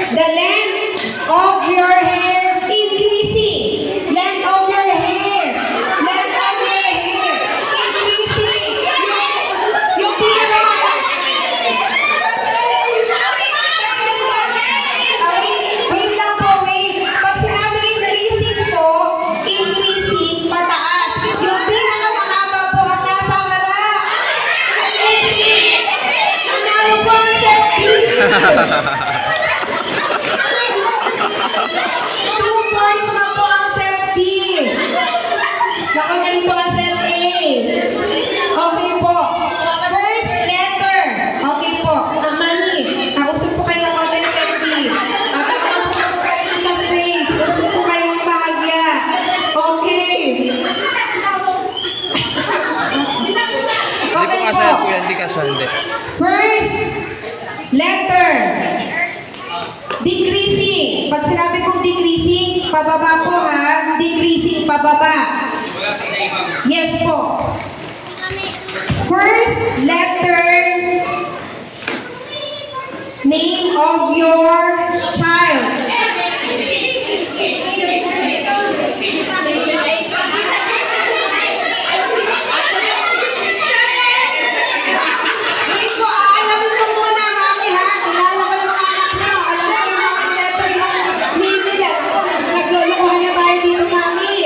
The length of your hair increasing. Length of your hair. Length of your hair increasing. Yung pinaka... Wait lang po, wait. Pag sinabi increasing po, increasing, pataas. Yung pinakamahaba po at nasa harap. Increasing. Ano po ang set B? 2 points na po ang set B. Naku, ganito ang set A. Okay po. First letter. Okay po. Mami, kausap po kayo ng konti set B. Kausap po kayo sa stage. Kausap po kayo ng bahagya. Okay. Hindi ko kasal po yan, hindi kasal. First letter. Decreasing. Pag sinabi kong decreasing, pababa po ha. Decreasing, pababa. Yes po. First letter. Name of your child. Wait po, alamin ko muna, mami ha. Kilala ko yung mga anak nyo. Alam ko yung mga letter yung name nila. Naglulukuhan na tayo dito, mami.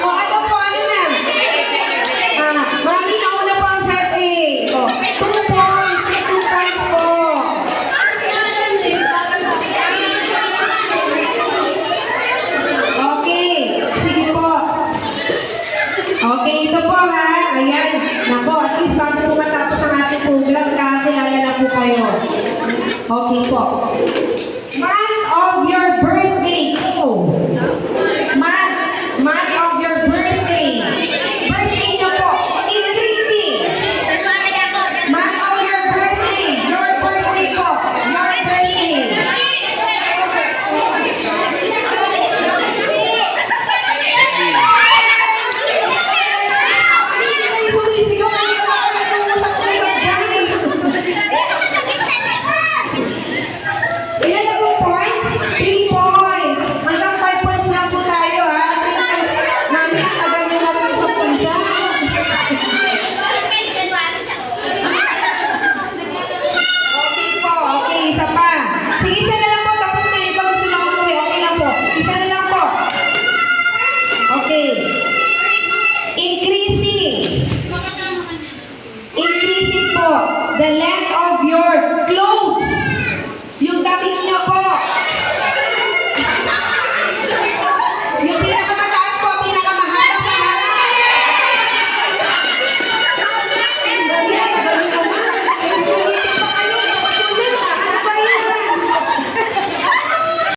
O ano po, ano na? Mami, nauna po ang set A. O, 2 points. 2 points po. Okay, sige po. Okay, ito po ha. Ayan. Nako, at least bago po matapos ang ating program, kakilala na po kayo. Okay po. Month of your birthday. Oh. Month of your birthday. Birthday niyo po. Increasing. Month of your birthday. Your birthday po. Your birthday. Ay, sumisigaw. Ano ba kayo nag-usap-usap dyan? Ilan na po points? 3 points. Hanggang 5 points lang po tayo ha. 3 points. Mami, ang tagal nyo mag-usap-usap. Okay po. Okay, isa pa. Sige, isa na lang po. Tapos na iba gusto lang po. Okay lang po. Isa na lang po. Okay. Increasing. Increasing po. The length of your